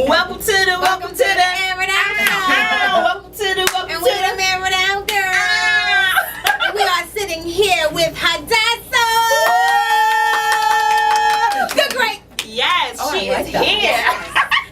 Welcome to the Air It Out Show. Welcome to the Air It Out girls. We are sitting here with Hadasah, the great. Yes, she is here.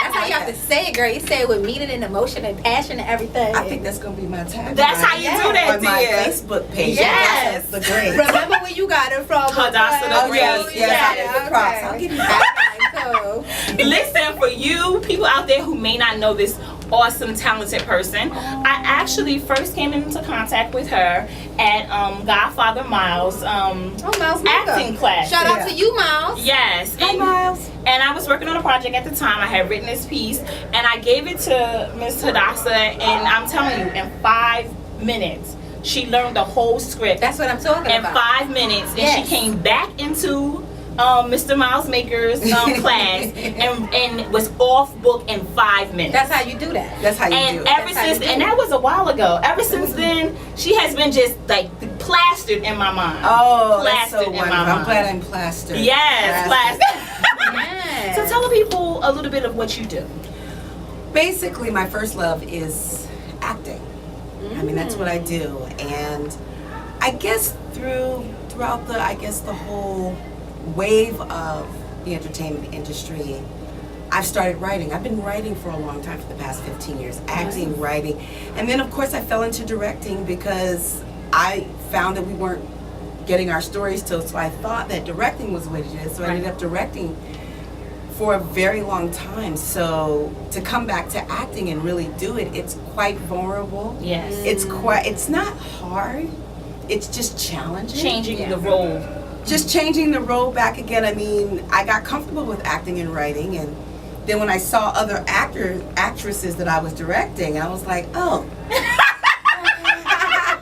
That's how you have to say it, girl. You say it with meaning and emotion and passion and everything. I think that's going to be my tag. That's how you do that, on my dear. Facebook page. Yes. The great. Remember where you got it from? Hadasah the Great. Yes. Props. I'll give you that. Cool. Listen, for you people out there who may not know this awesome, talented person, I actually first came into contact with her at Godfather Miles' Miles acting class. Shout out to you, Miles. Yes. Hi, Miles. And I was working on a project at the time. I had written this piece, and I gave it to Miss Hadasah, and I'm telling you, in 5 minutes, she learned the whole script. That's what I'm talking in about. 5 minutes, and Yes. she came back into Mr. Miles Maker's class and was off book in 5 minutes. That's how you do that. That's how you And do it. ever since, and that was a while ago. Ever since then, she has been just like plastered in my mind. Oh, that's so Plastered in my wonderful. I'm mind. glad I'm plastered. Yes, plastered. Yes. So tell the people a little bit of what you do. Basically, my first love is acting. I mean, that's what I do. And I guess throughout the whole wave of the entertainment industry, I've started writing. I've been writing for a long time, for the past 15 years, acting, writing. And then, of course, I fell into directing because I found that we weren't getting our stories told, so I thought that directing was the way to do it. So I ended up directing for a very long time. So to come back to acting and really do it, it's quite vulnerable. Yes. It's not hard. It's just challenging. Changing the role. Just changing the role back again. I mean, I got comfortable with acting and writing, and then when I saw other actresses that I was directing, I was like, oh.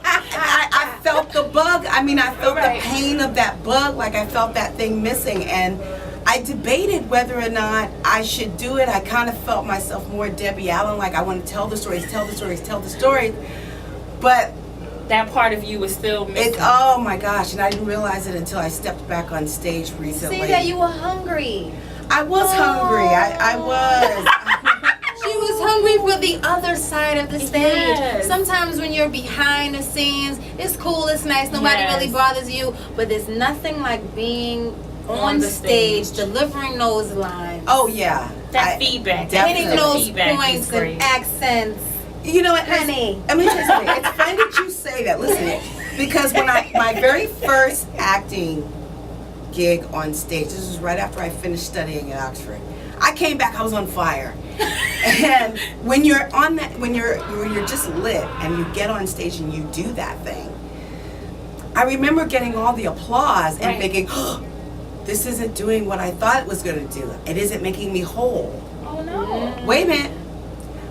I felt the bug. I mean, I felt the pain of that bug, like I felt that thing missing, and I debated whether or not I should do it. I kind of felt myself more Debbie Allen, like I want to tell the stories, but That part of you was still missing. oh my gosh, and I didn't realize it until I stepped back on stage recently. See that you were hungry. I was hungry. I was. She was hungry for the other side of the stage. Yes. Sometimes when you're behind the scenes, it's cool, it's nice, nobody really bothers you, but there's nothing like being on the stage, delivering those lines. Oh yeah. That feedback. Hitting those feedback points is great. and accents. You know what, Honey. Let me tell you something. It's funny that you say that. Listen, because when my very first acting gig on stage, this was right after I finished studying at Oxford. I came back, I was on fire. And when you're on that, when you're just lit and you get on stage and you do that thing, I remember getting all the applause and thinking, oh, this isn't doing what I thought it was going to do. It isn't making me whole. Oh no. Wait a minute.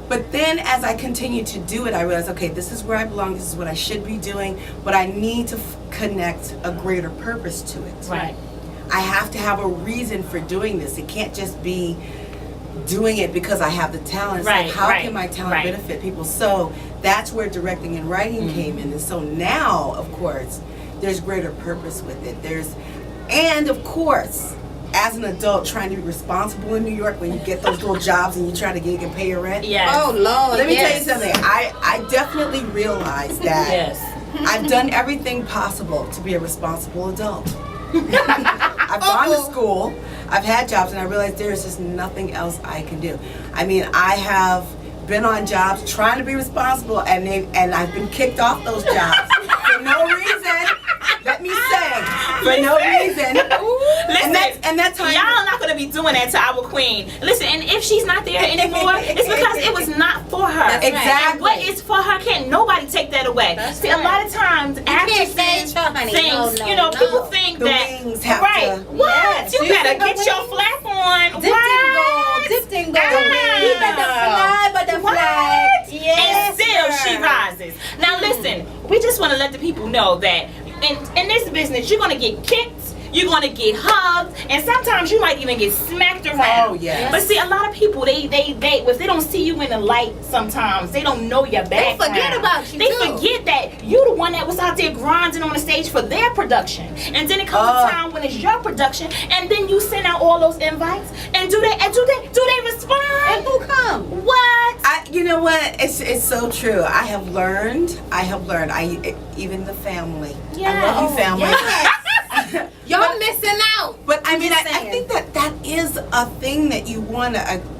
But then as I continued to do it, I realized, okay, this is where I belong, this is what I should be doing, but I need to connect a greater purpose to it. Right. I have to have a reason for doing this. It can't just be doing it because I have the talent. It's like, how can my talent benefit people? So that's where directing and writing came in. And so now, of course, there's greater purpose with it. And of course, as an adult trying to be responsible in New York, when you get those little jobs and you try to get, you can pay your rent. Yes. Oh Lord. Let me tell you something. I definitely realized that I've done everything possible to be a responsible adult. I've gone to school, I've had jobs, and I realized there's just nothing else I can do. I mean, I have been on jobs trying to be responsible, and I've been kicked off those jobs for no reason. Let me say, for no reason. Listen, and that's how y'all not gonna be doing that to our queen. Listen, and if she's not there anymore, it's because it was not for her. That's right. Exactly. And what is for her can't nobody take that away. See, a lot of times actresses stage her, honey. things, No, people think The that wings have to. what? Yes. You You better think her get your wings? flap on. Dipped and go. You better fly, butterfly. Yes, And still girl. she rises. Now listen, we just want to let the people know that in this business you're gonna get kicked, You're going to get hugged, and sometimes you might even get smacked around. Oh, yes. But see, a lot of people, they if they don't see you in the light sometimes, they don't know your background. They forget about you, They too. forget that you the one that was out there grinding on the stage for their production. And then it comes a time when it's your production, and then you send out all those invites, and do they respond? And who come? What? You know what? It's so true. I have learned. Even the family. I love you, family. Yes. Y'all missing out. But I mean, I saying. think that is a thing that you want,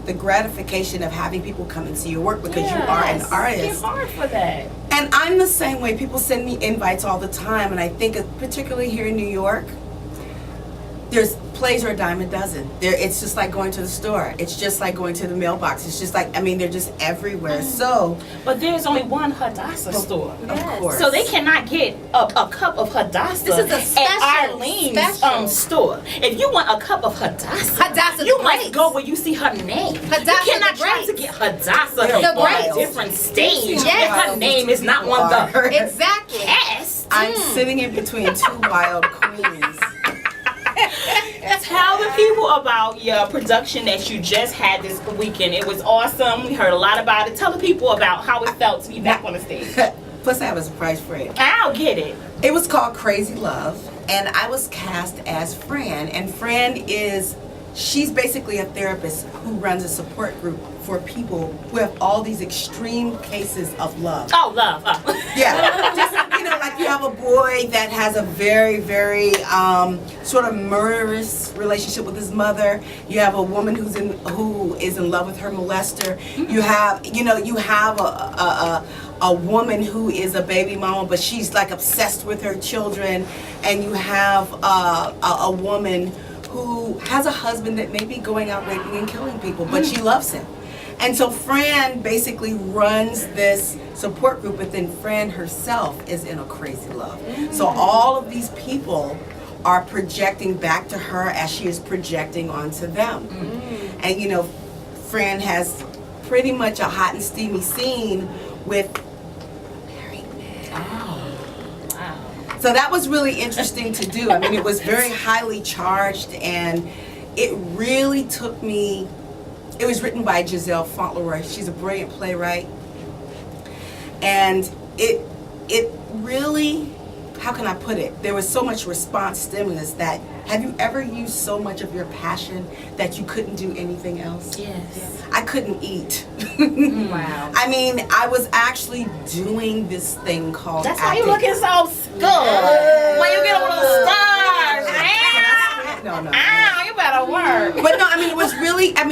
the gratification of having people come and see your work because you are an artist. It's hard for that. And I'm the same way. People send me invites all the time, and I think, particularly here in New York, there's plays are a dime a dozen. It's just like going to the store. It's just like going to the mailbox. It's just like, I mean, they're just everywhere. So, but there's only one Hadasah store. of course. So they cannot get a cup of Hadasah This is a special, at Arlene's store. If you want a cup of Hadasah, you must go where you see her name. You cannot try to get Hadasah on a different stage if her name is not on the exactly. cast. I'm sitting in between two wild queens. Tell the people about your production that you just had this weekend. It was awesome. We heard a lot about it. Tell the people about how it felt to be back on the stage. Plus, I have a surprise for you. I'll get it. It was called Crazy Love, and I was cast as Fran. And Fran she's basically a therapist who runs a support group for people who have all these extreme cases of love. Oh, love. Oh. Yeah, just, like you have a boy that has a very, very sort of murderous relationship with his mother. You have a woman who is in love with her molester. You have, a woman who is a baby mama, but she's like obsessed with her children. And you have a woman who has a husband that may be going out raping and killing people, but she loves him. And so Fran basically runs this support group, but then Fran herself is in a crazy love. So all of these people are projecting back to her as she is projecting onto them. And Fran has pretty much a hot and steamy scene with married men. Oh, wow. So that was really interesting to do. I mean, it was very highly charged, and it really took me. It was written by Giselle Fauntleroy. She's a brilliant playwright. And it really, how can I put it? There was so much response stimulus that, have you ever used so much of your passion that you couldn't do anything else? Yes. I couldn't eat. Wow. I mean, I was actually doing this thing called That's why acting. you looking so good. When you get on those stars, man. No. Ow, you better work. But no, it was really, I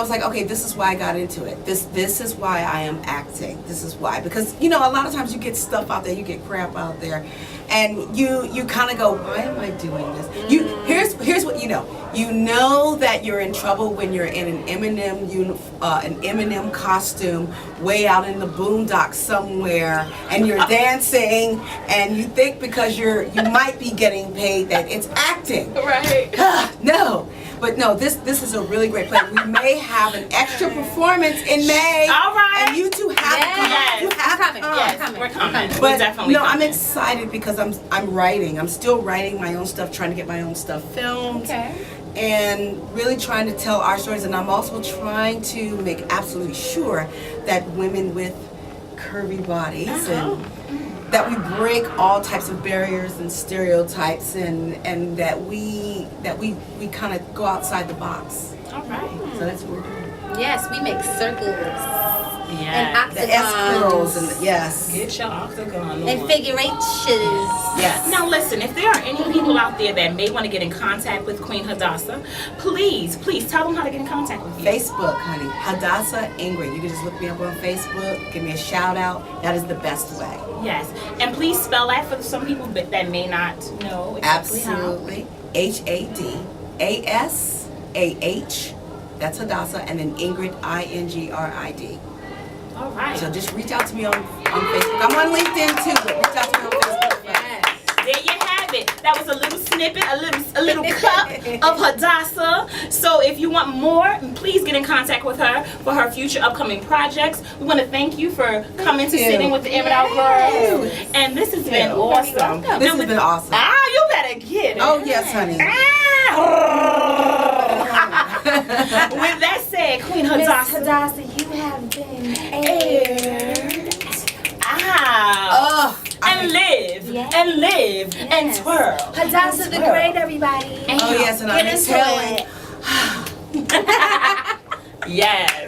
was like, okay, this is why I got into it. This is why I am acting. This is why. Because, a lot of times you get stuff out there, you get crap out there, and you kind of go, why am I doing this? Here's what you know. You know that you're in trouble when you're in an Eminem costume way out in the boondocks somewhere, and you're dancing, and you think because you might be getting paid that it's acting. Right. No. But no, this is a really great play. We may have an extra performance in May. All right. And you two have to come. Yes. You have to come. Yes, we're coming. But We're definitely no, coming. I'm excited because I'm writing. I'm still writing my own stuff, trying to get my own stuff filmed. Okay. And really trying to tell our stories. And I'm also trying to make absolutely sure that women with curvy bodies and that we break all types of barriers and stereotypes, and that we kind of go outside the box. All right. So that's what we're doing. Yes, we make circles and Yeah. The S curls octagons and yes. Get your octagon and on. figurations. Yes. Now listen, if there are any people out there that may want to get in contact with Queen Hadasah, please tell them how to get in contact with you. Facebook, honey. Hadasah Ingrid. You can just look me up on Facebook, give me a shout out. That is the best way. Yes. And please spell that for some people that may not know exactly Absolutely. HADASAH. That's Hadasah, and then Ingrid, INGRID. how. All right. So just reach out to me on Facebook. I'm on LinkedIn too, but reach out to me on Facebook. Yes. There you have it. That was a little snippet, a little cup of Hadasah. So if you want more, please get in contact with her for her future upcoming projects. We want to thank you for coming to sit in with the AirItOut Girls. And this has been awesome. This has been awesome. You better get get it. Oh yes, honey. With that said, Queen Hadasah, Hadasah, you have been aired. out. And live, Yes. and live, and Yes. twirl. Hadasah the Great, everybody. Oh yes, and I'm Get into exhaling. it. Yes.